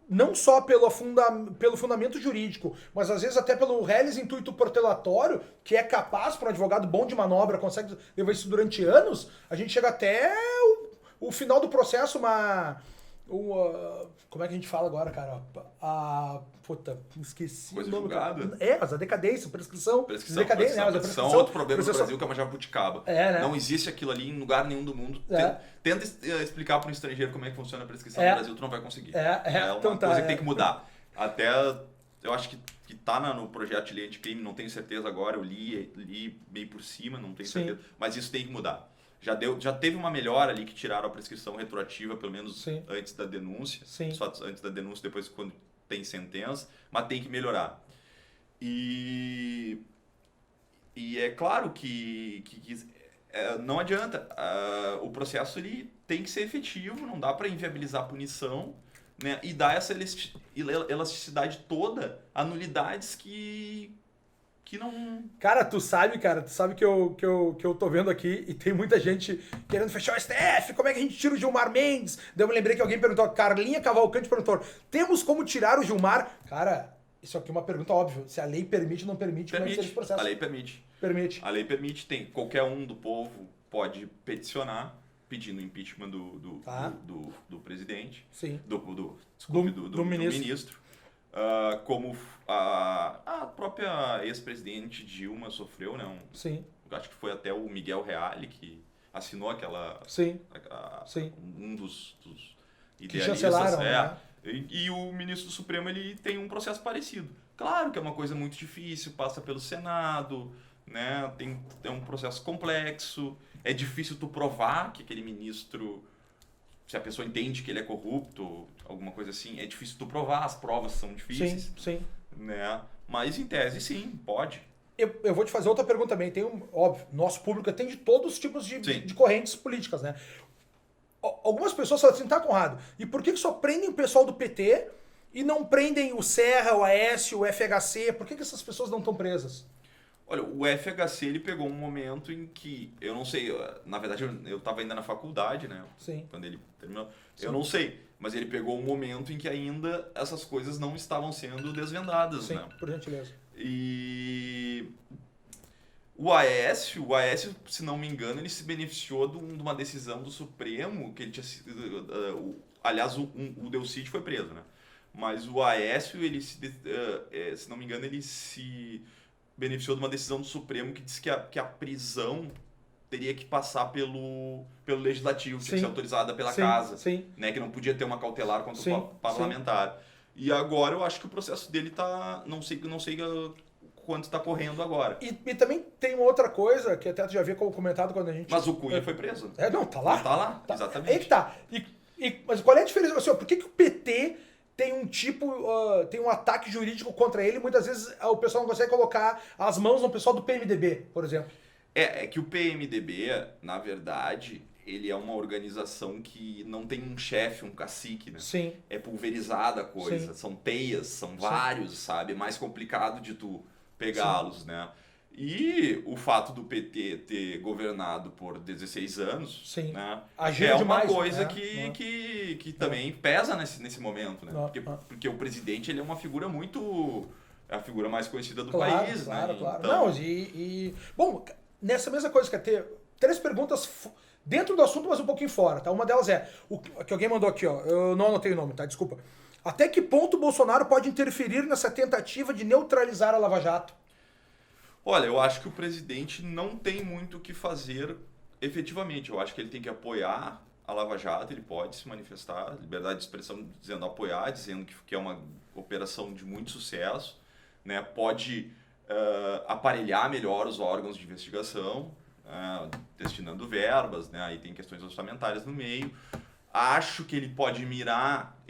não só pelo fundamento jurídico, mas às vezes até pelo reles intuito protelatório, que é capaz, para um advogado bom de manobra, consegue levar isso durante anos, a gente chega até o final do processo, como é que a gente fala agora, cara? Puta, esqueci. Coisa julgada? Mas a decadência, prescrição. Prescrição é outro problema no Brasil, que é uma jabuticaba. Né? Não existe aquilo ali em lugar nenhum do mundo. Tenta explicar para um estrangeiro como é que funciona a prescrição no Brasil, tu não vai conseguir. É uma coisa que tem que mudar. Até, eu acho que tá no projeto de lei anticrime, não tenho certeza agora, eu li meio por cima, não tenho certeza. Mas isso tem que mudar. Já teve uma melhora ali que tiraram a prescrição retroativa, pelo menos antes da denúncia. Só antes da denúncia, depois quando tem sentença, mas tem que melhorar. E é claro que não adianta. O processo ele tem que ser efetivo, não dá para inviabilizar a punição, né? E dar essa elasticidade toda a nulidades que não... Cara, tu sabe que eu tô vendo aqui e tem muita gente querendo fechar o STF, como é que a gente tira o Gilmar Mendes? Daí eu me lembrei que alguém perguntou, Carlinha Cavalcante perguntou, temos como tirar o Gilmar? Cara, isso aqui é uma pergunta óbvia, se a lei permite ou não permite, como é que seja esse processo? A lei permite. A lei permite, qualquer um do povo pode peticionar pedindo impeachment do presidente, do ministro. Como a própria ex-presidente Dilma sofreu, né? Acho que foi até o Miguel Reale que assinou aquela... Um dos idealistas. Que chancelaram, né? E o ministro do Supremo ele tem um processo parecido. Claro que é uma coisa muito difícil, passa pelo Senado, né? É um processo complexo, é difícil tu provar que aquele ministro... Se a pessoa entende que ele é corrupto, alguma coisa assim, é difícil tu provar, as provas são difíceis. Sim. Né? Mas em tese, sim, pode. Eu vou te fazer outra pergunta também. Óbvio, nosso público tem de todos os tipos de correntes políticas, né? Algumas pessoas falam assim, tá, Conrado, e por que só prendem o pessoal do PT e não prendem o Serra, o Aécio, o FHC? Por que essas pessoas não estão presas? Olha, o FHC ele pegou um momento em que, eu não sei, na verdade eu estava ainda na faculdade, né? Sim. Quando ele terminou. Sim. Eu não sei, mas ele pegou um momento em que ainda essas coisas não estavam sendo desvendadas, Sim, né? por gentileza. E o Aécio, se não me engano, ele se beneficiou de uma decisão do Supremo, que ele tinha sido, aliás, o Delcídio foi preso, né? Mas o Aécio, ele se não me engano, ele se beneficiou de uma decisão do Supremo que disse que a prisão teria que passar pelo Legislativo, tinha que ser autorizada pela Casa, né? Que não podia ter uma cautelar contra o parlamentar. E agora eu acho que o processo dele tá, não sei quanto está correndo agora. E também tem uma outra coisa, que até tu já havia comentado quando a gente... Mas o Cunha foi preso. Não, tá lá? Tá lá, exatamente. Aí que tá. Mas qual é a diferença? Assim, por que o PT tem tem um ataque jurídico contra ele, muitas vezes o pessoal não consegue colocar as mãos no pessoal do PMDB, por exemplo? É que o PMDB, na verdade, ele é uma organização que não tem um chefe, um cacique, né? Sim. É pulverizada a coisa, Sim. são teias, são vários, sabe? É mais complicado de tu pegá-los, né? E o fato do PT ter governado por 16 anos, né? É uma coisa que também pesa nesse momento, né? Porque o presidente ele é uma figura é a figura mais conhecida do país, claro, né? Claro. Então... Não, bom, nessa mesma coisa, quer ter 3 perguntas dentro do assunto, mas um pouquinho fora, tá? Uma delas é, que alguém mandou aqui, ó, eu não anotei o nome, tá? Desculpa. Até que ponto o Bolsonaro pode interferir nessa tentativa de neutralizar a Lava Jato? Olha, eu acho que o presidente não tem muito o que fazer efetivamente. Eu acho que ele tem que apoiar a Lava Jato, ele pode se manifestar, liberdade de expressão dizendo apoiar, dizendo que é uma operação de muito sucesso, né? Pode aparelhar melhor os órgãos de investigação, destinando verbas, né? Aí tem questões orçamentárias no meio. Acho que ele pode mirar...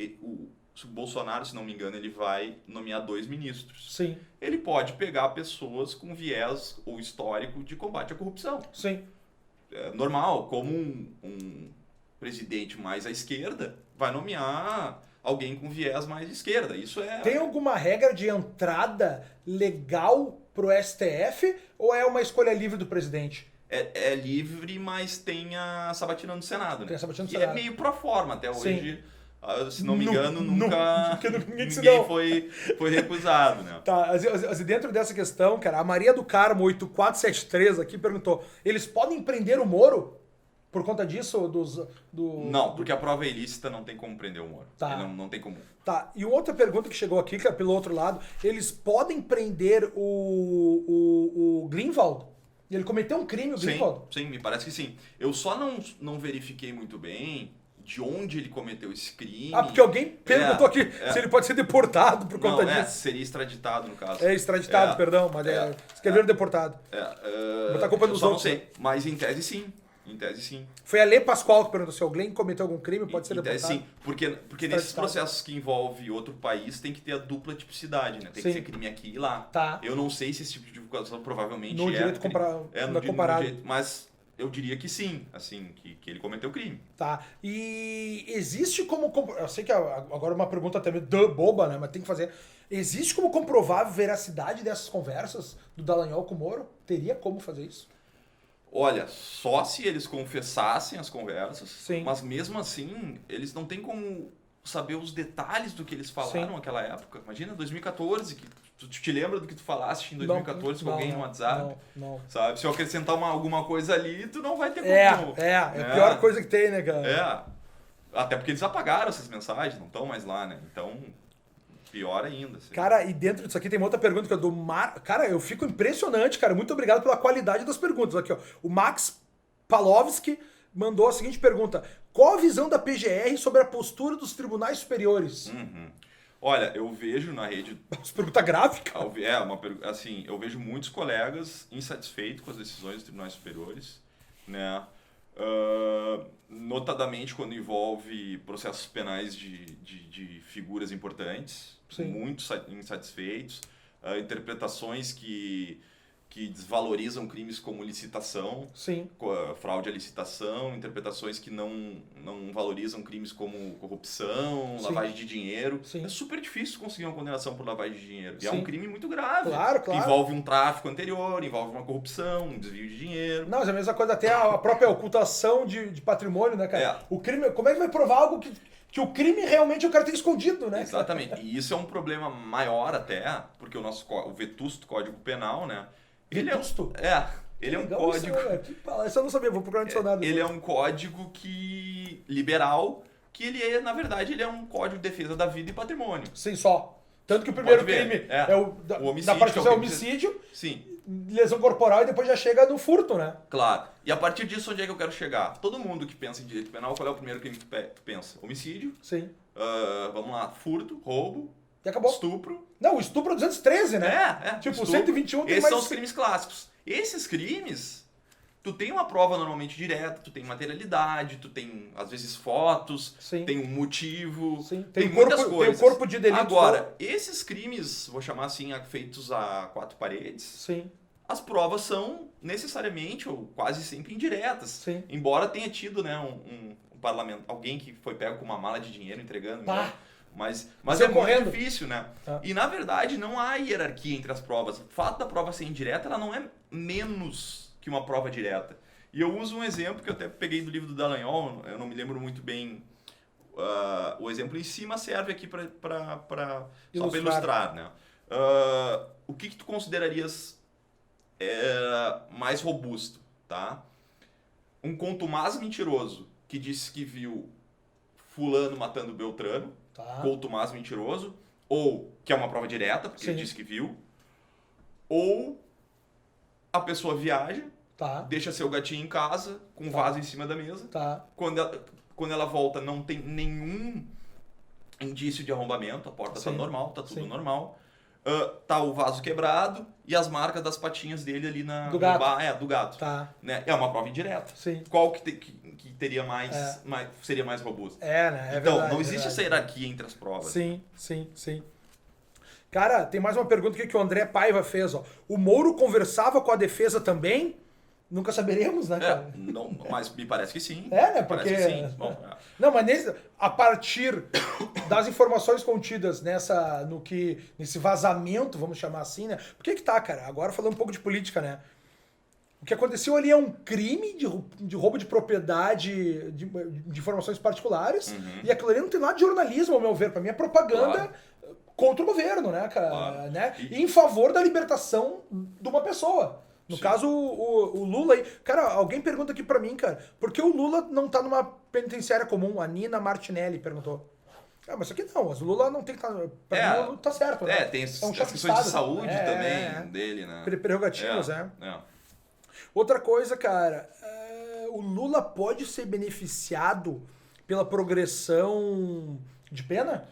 O Bolsonaro, se não me engano, ele vai nomear 2 ministros. Sim. Ele pode pegar pessoas com viés ou histórico de combate à corrupção. Sim. É normal, como um presidente mais à esquerda vai nomear alguém com viés mais à esquerda. Isso é... Tem alguma regra de entrada legal pro STF ou é uma escolha livre do presidente? É livre, mas tem a sabatina do Senado, né? Tem a sabatina do e Senado. É meio pro forma até hoje. Sim. Se não me engano, nunca ninguém foi recusado, né? Tá, dentro dessa questão, cara, a Maria do Carmo 8473 aqui perguntou, eles podem prender o Moro por conta disso? Não, porque a prova é ilícita, não tem como prender o Moro. Tá. Não tem como. Tá, e outra pergunta que chegou aqui, que é pelo outro lado, eles podem prender o Greenwald? Ele cometeu um crime, o Greenwald? Sim, me parece que sim. Eu só não verifiquei muito bem de onde ele cometeu esse crime. Porque alguém perguntou aqui se ele pode ser deportado por conta disso. Seria extraditado, no caso. Extraditado, perdão, mas escreveram deportado. Botar a culpa nos outros. Não sei, mas em tese sim. Em tese sim. Foi a Lê Pascoal que perguntou se alguém cometeu algum crime, pode ser deportado. Em tese sim, porque nesses processos que envolvem outro país tem que ter a dupla tipicidade, né? Tem que ser crime aqui e lá. Tá. Eu não sei se esse tipo de divulgação provavelmente no direito comparado. Mas eu diria que sim, assim, que ele cometeu crime. Tá. E existe como... Eu sei que agora é uma pergunta até meio boba, né? Mas tem que fazer. Existe como comprovar a veracidade dessas conversas do Dallagnol com o Moro? Teria como fazer isso? Olha, só se eles confessassem as conversas, Sim. Mas mesmo assim, eles não têm como saber os detalhes do que eles falaram naquela época. Imagina, 2014, que tu te lembra do que tu falaste em 2014 com alguém no WhatsApp? Não. Sabe? Se eu acrescentar alguma coisa ali, tu não vai ter como. É a pior coisa que tem, né, cara? Até porque eles apagaram essas mensagens, não estão mais lá, né? Então, pior ainda. Assim. Cara, e dentro disso aqui tem uma outra pergunta que é do Mar... Cara, eu fico impressionante, cara. Muito obrigado pela qualidade das perguntas. Aqui, ó. O Max Palovski mandou a seguinte pergunta. Qual a visão da PGR sobre a postura dos tribunais superiores? Olha, eu vejo na rede... Pergunta grave, cara. Assim, eu vejo muitos colegas insatisfeitos com as decisões dos tribunais superiores, né? Notadamente quando envolve processos penais de figuras importantes, Sim. muito insatisfeitos, interpretações que que desvalorizam crimes como licitação, Sim. fraude à licitação, interpretações que não valorizam crimes como corrupção, Sim. lavagem de dinheiro. Sim. É super difícil conseguir uma condenação por lavagem de dinheiro. E é Sim. um crime muito grave. Claro. Envolve um tráfico anterior, envolve uma corrupção, um desvio de dinheiro. Não, mas é a mesma coisa, até a própria ocultação de patrimônio, né, cara? O crime, como é que vai provar algo que o crime realmente o cara tem escondido, né? Exatamente. E isso é um problema maior até, porque o vetusto Código Penal, né? Vetusto? Ele é um Legal código... Isso eu não sabia, vou procurar no dicionário. Ele é um código liberal, que na verdade, ele é um código de defesa da vida e patrimônio. Sim, só. Tanto que o primeiro Pode ver. crime O homicídio, da parte que é o é crime- homicídio, Sim, lesão corporal e depois já chega no furto, né? claro. E a partir disso, onde é que eu quero chegar? Todo mundo que pensa em direito penal, qual é o primeiro crime que tu pensa? Homicídio, Sim. vamos lá, furto, roubo, E acabou. estupro. Não, o estupro é 213, né? Tipo, estupro. 121 tem Esses mais... são os crimes clássicos. Esses crimes, tu tem uma prova normalmente direta, tu tem materialidade, tu tem, às vezes, fotos, Sim. tem um motivo, Sim. tem muitas Tem o coisas. corpo de delito. Agora, esses crimes, vou chamar assim, feitos a quatro paredes, Sim, as provas são necessariamente ou quase sempre indiretas. sim. Embora tenha tido, né, um parlamento, alguém que foi pego com uma mala de dinheiro entregando. Pá. Né? Mas Você é correndo. muito difícil, né? Tá. E na verdade não há hierarquia entre as provas. O fato da prova ser indireta, ela não é menos que uma prova direta. E eu uso um exemplo que eu até peguei do livro do Dallagnol, eu não me lembro muito bem o exemplo em cima, serve aqui para só para ilustrar, né? O que tu considerarias mais robusto, tá? Um contumaz mentiroso que disse que viu fulano matando Beltrano, Tá. contumaz mentiroso, ou que é uma prova direta, porque Sim. ele disse que viu, ou a pessoa viaja, Tá. deixa seu gatinho em casa, com um vaso em cima da mesa, Tá. quando ela volta não tem nenhum indício de arrombamento, a porta tá Sim. normal, tá tudo Sim. normal, tá o vaso quebrado e as marcas das patinhas dele ali Do gato. do gato. Tá. Né? É uma prova indireta. Sim. Qual que teria seria mais robusto? Né? Então, verdade, não existe verdade. essa hierarquia entre as provas. Sim. Cara, tem mais uma pergunta aqui que o André Paiva fez, ó. O Moro conversava com a defesa também? Nunca saberemos, né, cara? Não, mas me parece que sim. Né? Parece Porque... que sim. Bom, Não, mas a partir das informações contidas nesse vazamento, vamos chamar assim, né? Por que tá, cara? Agora falando um pouco de política, né? O que aconteceu ali é um crime de roubo de propriedade de informações particulares, e aquilo ali não tem nada de jornalismo, ao meu ver. Pra mim é propaganda contra o governo, né, cara? Claro. Né? E em favor da libertação de uma pessoa. No caso, o Lula aí... Cara, alguém pergunta aqui pra mim, cara, por que o Lula não tá numa penitenciária comum? A Nina Martinelli perguntou. Mas isso aqui não, o Lula não tem que estar... Pra mim, o Lula tá certo, né? Tem um as chefe questões Estado. de saúde também dele, né? Prerrogativas, Outra coisa, cara, o Lula pode ser beneficiado pela progressão de pena?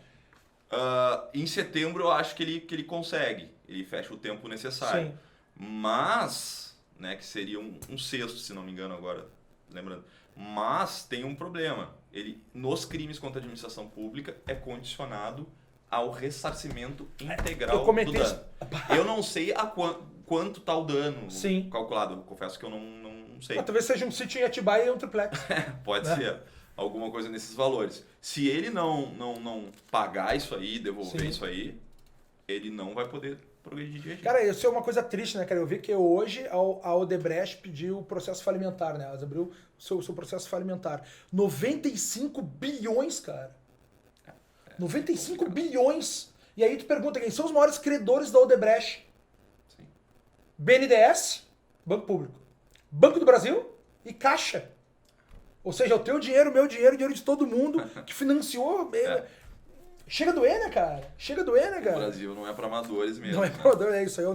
Em setembro eu acho que ele consegue. Ele fecha o tempo necessário. Sim. Mas, né, que seria um sexto, se não me engano agora, lembrando. Mas tem um problema. Ele, nos crimes contra a administração pública, é condicionado ao ressarcimento integral do dano. Eu não sei quanto está o dano calculado. Eu confesso que eu não sei. Talvez seja um sítio em Atibaia e um triplex. Pode ser. Alguma coisa nesses valores. Se ele não pagar isso aí, devolver isso aí, ele não vai poder progredir de regime. Cara, isso é uma coisa triste, né, cara? Eu vi que hoje a Odebrecht pediu o processo falimentar, né? Ela abriu o seu processo falimentar. 95 bilhões, cara. 95 bilhões. E aí tu pergunta quem são os maiores credores da Odebrecht? Sim. BNDES, Banco Público, Banco do Brasil e Caixa. Ou seja, o teu dinheiro, o meu dinheiro, o dinheiro de todo mundo que financiou. Chega a doer, né, cara? O Brasil não é para amadores mesmo. Não é para amadores, é isso aí. O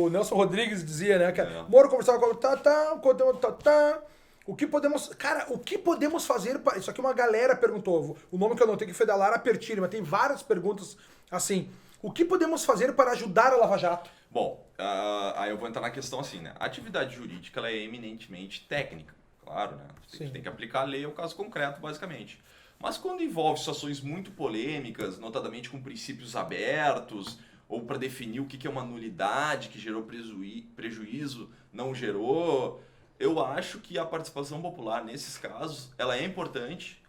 Nelson Rodrigues dizia, né, cara? Moro conversava com o o que podemos... Cara, o que podemos fazer... Isso aqui uma galera perguntou. O nome que eu anotei aqui foi da Lara Pertini, mas tem várias perguntas assim. O que podemos fazer para ajudar a Lava Jato? Bom, aí eu vou entrar na questão assim, né? A atividade jurídica ela é eminentemente técnica, claro, né? A gente tem que aplicar a lei ao caso concreto, basicamente. Mas quando envolve situações muito polêmicas, notadamente com princípios abertos, ou para definir o que é uma nulidade, que gerou prejuízo, não gerou. Eu acho que a participação popular, nesses casos, ela é importante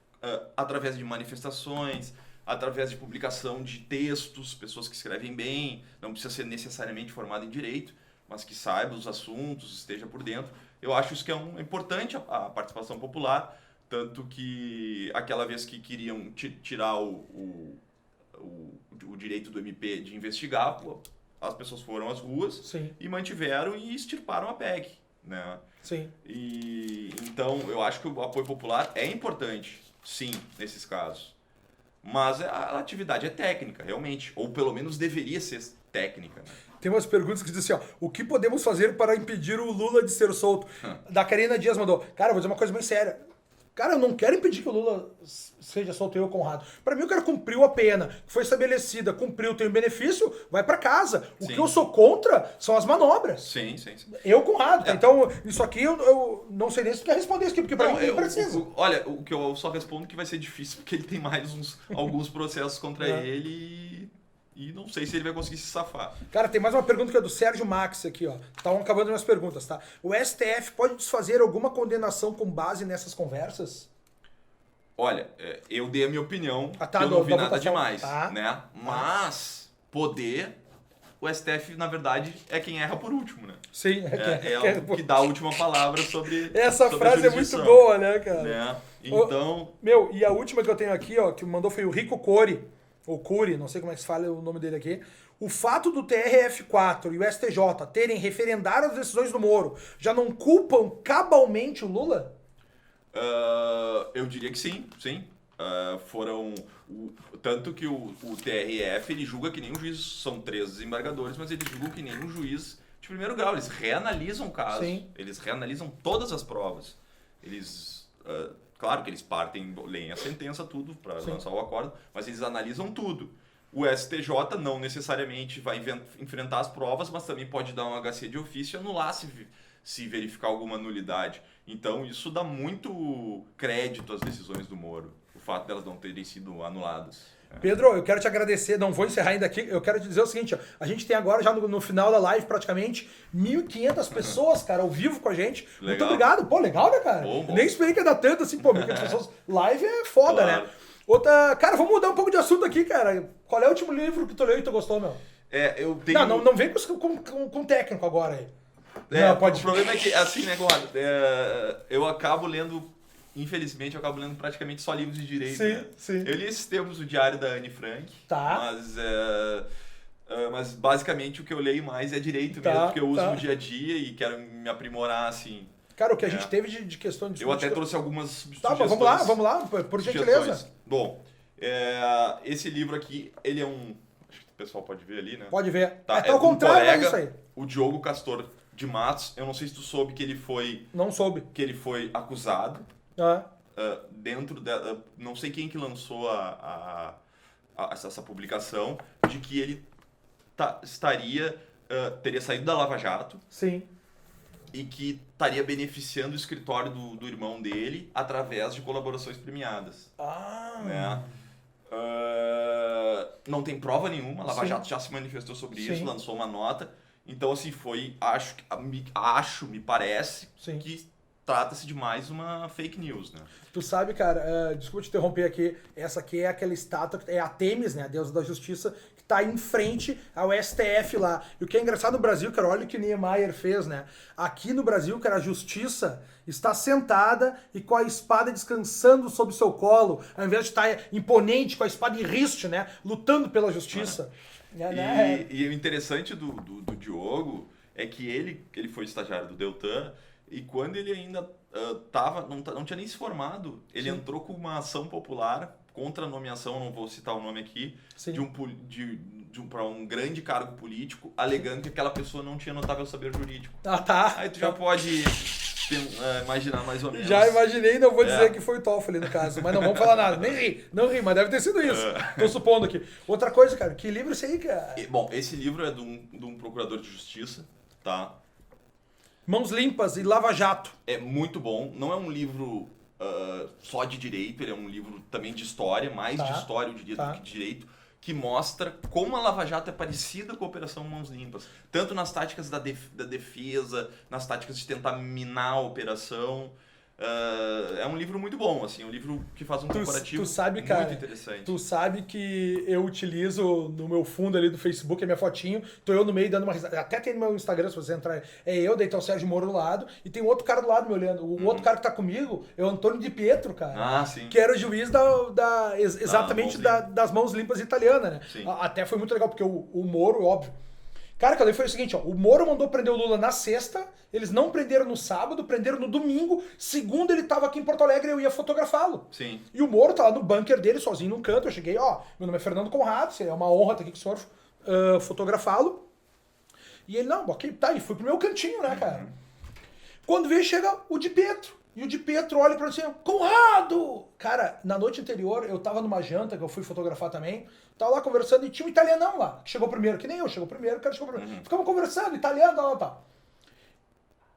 através de manifestações, através de publicação de textos, pessoas que escrevem bem, não precisa ser necessariamente formado em direito, mas que saiba os assuntos, esteja por dentro. Eu acho isso que é importante a participação popular, tanto que aquela vez que queriam tirar o direito do MP de investigar, as pessoas foram às ruas Sim. e mantiveram e extirparam a PEC, né? Sim. E então eu acho que o apoio popular é importante, sim, nesses casos. Mas a atividade é técnica, realmente, ou pelo menos deveria ser técnica, né? Tem umas perguntas que dizem assim, ó, o que podemos fazer para impedir o Lula de ser solto? Da Karina Dias mandou, cara, eu vou dizer uma coisa bem séria. Cara, eu não quero impedir que o Lula seja solto, eu, Conrado. Pra mim, o cara cumpriu a pena, foi estabelecida, cumpriu, tem um benefício, vai pra casa. O Sim. que eu sou contra são as manobras. Sim. Eu, Conrado. Tá? Então, isso aqui eu não sei nem se tu quer responder isso aqui, porque pra mim não precisa. Olha, o que eu só respondo que vai ser difícil, porque ele tem mais alguns processos contra ele e não sei se ele vai conseguir se safar. Cara, tem mais uma pergunta que é do Sérgio Max aqui, ó. Estão acabando minhas perguntas, tá? O STF pode desfazer alguma condenação com base nessas conversas? Olha, eu dei a minha opinião, tá, eu não vi nada votação. demais, Tá. né? Mas, o STF, na verdade, é quem erra por último, né? Sim. É o que dá a última palavra sobre Essa sobre a frase é muito jurisdição, boa, né, cara? né? Então... Meu, e a última que eu tenho aqui, ó, que mandou foi o Rico Cori, ou Curi, não sei como é que se fala o nome dele aqui. O fato do TRF4 e o STJ terem referendado as decisões do Moro já não culpam cabalmente o Lula? Eu diria que sim. Foram... tanto que o TRF, ele julga que nem um juiz, são 3 desembargadores, mas eles julgam que nem um juiz de primeiro grau. Eles reanalisam o caso, eles reanalisam todas as provas. Eles... claro que eles leem a sentença, tudo, para lançar o acordo, mas eles analisam tudo. O STJ não necessariamente vai enfrentar as provas, mas também pode dar um HC de ofício e anular se verificar alguma nulidade. Então isso dá muito crédito às decisões do Moro, o fato delas não terem sido anuladas. Pedro, eu quero te agradecer, não vou encerrar ainda aqui, eu quero te dizer o seguinte, ó, a gente tem agora, já no final da live, praticamente, 1.500 pessoas, cara, ao vivo com a gente. Legal. Muito obrigado. Pô, legal, né, cara? Bom. Nem esperei que ia dar tanto assim, pô, 1.500 pessoas. Live é foda, Claro. né? Cara, vamos mudar um pouco de assunto aqui, cara. Qual é o último livro que tu leu e tu gostou, meu? Eu tenho... Não vem com técnico agora aí. O problema é que, assim, né, Conrado, eu acabo lendo... Infelizmente, eu acabo lendo praticamente só livros de direito. Sim, né? sim. Eu li esses tempos o Diário da Anne Frank, Tá. mas basicamente o que eu leio mais é direito mesmo, porque eu uso no dia a dia e quero me aprimorar, assim. Cara, o que a gente teve de questão de... Eu até trouxe algumas Tá, sugestões. mas vamos lá, por gentileza. Bom, esse livro aqui, ele é um... Acho que o pessoal pode ver ali, né? Pode ver. Tá, Ao contrário, colega, é isso aí. o Diogo Castor de Matos. Eu não sei se tu soube que ele foi... Não soube. Que ele foi acusado. Ah. Dentro da... não sei quem que lançou essa publicação, de que ele teria saído da Lava Jato. Sim. E que estaria beneficiando o escritório do irmão dele através de colaborações premiadas. Né? Não tem prova nenhuma, a Lava Jato já se manifestou sobre isso, lançou uma nota. Então, assim, me parece que trata-se de mais uma fake news, né? Tu sabe, cara, desculpa te interromper aqui, essa aqui é aquela estátua, é a Têmis, né, a deusa da justiça, que tá em frente ao STF lá. E o que é engraçado no Brasil, cara, olha o que Niemeyer fez, né? Aqui no Brasil, cara, a justiça está sentada e com a espada descansando sobre o seu colo, ao invés de estar imponente com a espada em riste, né, lutando pela justiça. E o interessante do Diogo é que ele foi estagiário do Deltan. E quando ele ainda não tinha nem se formado, ele entrou com uma ação popular contra a nomeação, não vou citar o nome aqui, para um grande cargo político, alegando que aquela pessoa não tinha notável saber jurídico. Tá. Aí tu já pode imaginar mais ou menos. Já imaginei, não vou dizer que foi o Toffoli no caso, mas não vamos falar nada. Não ri, mas deve ter sido isso. Tô supondo aqui. Outra coisa, cara, que livro é esse aí, cara? Bom, esse livro é de um procurador de justiça, tá? Mãos Limpas e Lava Jato. É muito bom. Não é um livro só de direito, ele é um livro também de história, mais de história, eu diria, do que de direito. que mostra como a Lava Jato é parecida com a Operação Mãos Limpas. Tanto nas táticas da defesa, nas táticas de tentar minar a operação. É um livro muito bom, assim, um livro que faz um comparativo muito interessante. Tu sabe que eu utilizo no meu fundo ali do Facebook, a minha fotinho, tô eu no meio dando uma risada. Até tem no meu Instagram, se você entrar, é eu, daí tá o Sérgio Moro do lado, e tem outro cara do lado me olhando. O outro cara que tá comigo é o Antônio Di Pietro, cara. Ah, sim. Que era o juiz exatamente das mãos limpas italiana, né? Sim. Até foi muito legal, porque o Moro, óbvio. Cara, que daí foi o seguinte, ó, o Moro mandou prender o Lula na sexta, eles não prenderam no sábado, prenderam no domingo, segunda ele tava aqui em Porto Alegre e eu ia fotografá-lo. Sim. E o Moro tá lá no bunker dele, sozinho num canto, eu cheguei, ó, meu nome é Fernando Conrado, é uma honra estar aqui com o senhor, fotografá-lo. E ele, não, ok, tá, e fui pro meu cantinho, né, cara? Quando veio, chega o Di Pietro. E o Di Pietro olha pra mim assim, Conrado! Cara, na noite anterior, eu tava numa janta, que eu fui fotografar também, tava lá conversando e tinha um italianão lá, que chegou primeiro, que nem eu, chegou primeiro, o cara chegou primeiro. Ficamos conversando, italiano, tal.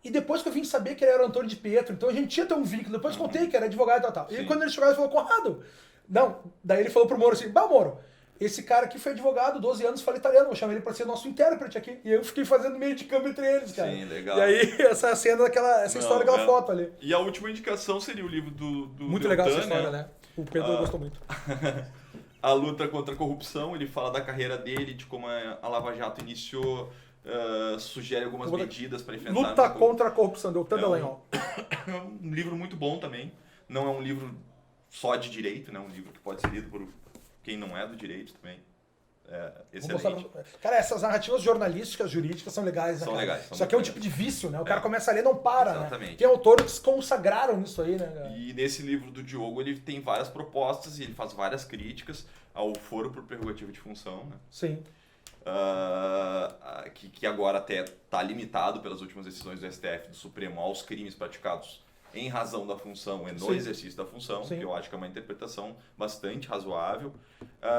E depois que eu vim saber que ele era o Antônio Di Pietro, então a gente tinha até um vínculo, depois contei que era advogado e tal. E quando ele chegou, ele falou, Conrado! Não, daí ele falou pro Moro assim, Moro, esse cara aqui foi advogado, 12 anos, fala italiano, vou chamar ele pra ser nosso intérprete aqui. E eu fiquei fazendo meio de câmbio entre eles, cara. Sim, legal. E aí, essa cena, essa história daquela foto ali. E a última indicação seria o livro do muito Deltan, legal essa história, né? O Pedro gostou muito. A luta contra a corrupção, ele fala da carreira dele, de como a Lava Jato iniciou, sugere algumas medidas para enfrentar... Luta contra a corrupção, Deltan Dallagnol. É um livro muito bom também. Não é um livro só de direito, né? Um livro que pode ser lido por quem não é do direito também. Excelente. Cara, essas narrativas jornalísticas, jurídicas são legais, né? São cara? legais. Isso aqui é um tipo de vício, né? O cara começa a ler e não para, Exatamente. né? Tem autores que se consagraram nisso aí, né, cara? E nesse livro do Diogo, ele tem várias propostas e ele faz várias críticas ao foro por prerrogativa de função, né? Sim. Que agora até está limitado pelas últimas decisões do STF, do Supremo, aos crimes praticados em razão da função e no exercício da função, que eu acho que é uma interpretação bastante razoável.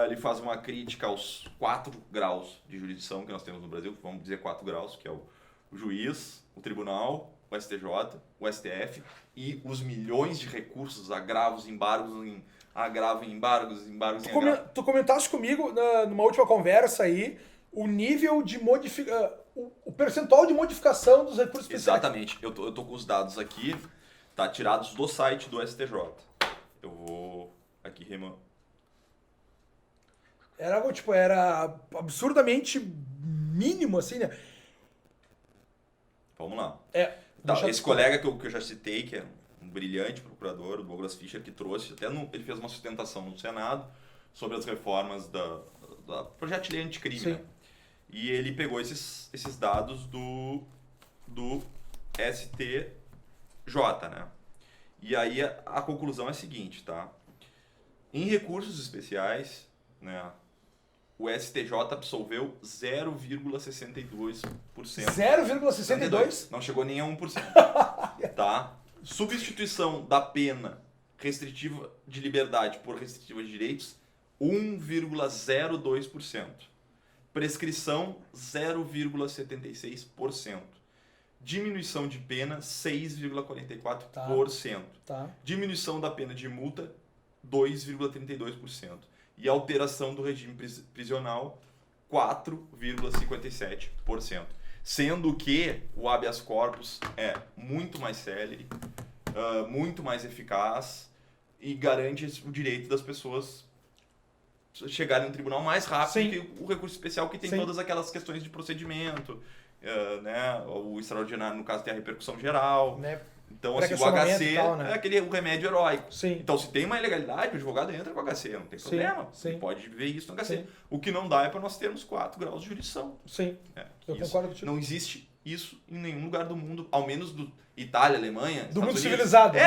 Ele faz uma crítica aos 4 graus de jurisdição que nós temos no Brasil, vamos dizer 4 graus, que é o juiz, o tribunal, o STJ, o STF e os milhões de recursos, agravos, embargos, embargos. Tu comentaste comigo numa última conversa aí o nível de o percentual de modificação dos recursos especiais. Exatamente. Eu tô com os dados aqui, tá tirados do site do STJ. Eu vou aqui Era algo, tipo, era absurdamente mínimo, assim, né? Vamos lá. Tá, esse colega que eu já citei, que é um brilhante procurador, o Douglas Fischer, que trouxe, ele fez uma sustentação no Senado sobre as reformas da projeto de lei anticrime, né? E ele pegou esses dados do STJ, né? E aí a conclusão é a seguinte, tá? Em recursos especiais, né, o STJ absolveu 0,62%. 0,62%? Não chegou nem a 1%. Tá? Substituição da pena restritiva de liberdade por restritiva de direitos, 1,02%. Prescrição, 0,76%. Diminuição de pena, 6,44%. Tá. Diminuição da pena de multa, 2,32%. E alteração do regime prisional, 4,57%. Sendo que o habeas corpus é muito mais célere, muito mais eficaz e garante o direito das pessoas chegarem no tribunal mais rápido que o recurso especial, que tem todas aquelas questões de procedimento, né? O extraordinário, no caso, tem a repercussão geral. Né? Então, assim, o HC tal, né? é o remédio heróico. Sim. Então, se tem uma ilegalidade, o advogado entra com o HC, não tem problema. Ele pode ver isso no HC. Sim. O que não dá é para nós termos 4 graus de jurisdição. Sim, eu concordo contigo. Não existe isso em nenhum lugar do mundo, ao menos do Itália, Alemanha, do mundo Unidos. civilizado.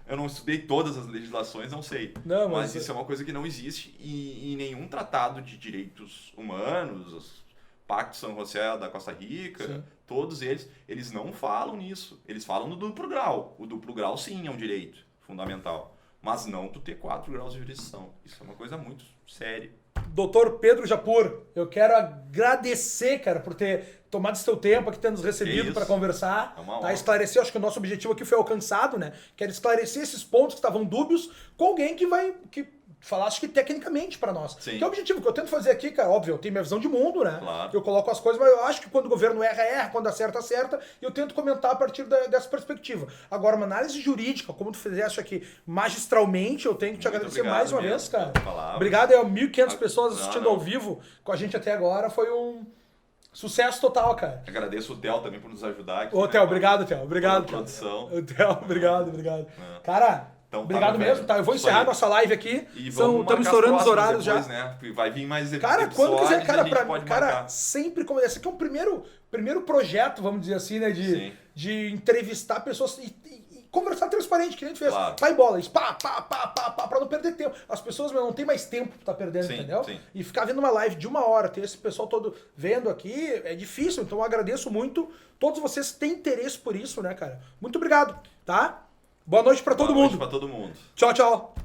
Eu não estudei todas as legislações, não sei. Não, mas isso é uma coisa que não existe e em nenhum tratado de direitos humanos, os Pacto São José da Costa Rica, todos eles não falam nisso. Eles falam do duplo grau. O duplo grau, sim, é um direito fundamental. Mas não tu ter 4 graus de jurisdição. Isso é uma coisa muito séria. Doutor Pedro Japur, eu quero agradecer, cara, por ter tomado esse teu tempo aqui, ter nos recebido para conversar. É uma honra. Tá? Esclarecer, acho que o nosso objetivo aqui foi alcançado, né? Quero esclarecer esses pontos que estavam dúbios com alguém que falasse que tecnicamente pra nós. Sim. Que é o objetivo que eu tento fazer aqui, cara. Óbvio, eu tenho minha visão de mundo, né? Claro. Eu coloco as coisas, mas eu acho que quando o governo erra, quando acerta, acerta. E eu tento comentar a partir dessa perspectiva. Agora, uma análise jurídica, como tu fizeste aqui magistralmente, eu tenho que te Muito agradecer obrigado mais uma mesmo vez, cara. pelas palavras. Obrigado, 1.500 pessoas assistindo Não. ao vivo com a gente até agora. Foi um sucesso total, cara. Agradeço o Theo também por nos ajudar aqui. Ô, né, Theo, com obrigado, Theo. Obrigado, toda a Theo. produção. Ô, Theo, obrigado. Cara, Então, obrigado tá, mesmo, velho. tá? Eu vou Isso encerrar aí. nossa live aqui. E Estamos marcar as estourando os próximas horários depois, já. né? Porque vai vir mais Cara, episódios, quando quiser, cara, a gente pode marcar. sempre como esse aqui é um primeiro projeto, vamos dizer assim, né, Sim. de entrevistar pessoas e conversar transparente, que nem a gente fez. Claro. Pai bola, isso, pá, pra não perder tempo. As pessoas meu, não tem mais tempo pra tá perdendo, Sim, entendeu? sim. E ficar vendo uma live de 1 hora, ter esse pessoal todo vendo aqui, é difícil, então eu agradeço muito. Todos vocês têm interesse por isso, né, cara? Muito obrigado, tá? Boa noite pra todo Boa noite mundo. pra todo mundo. Tchau, tchau.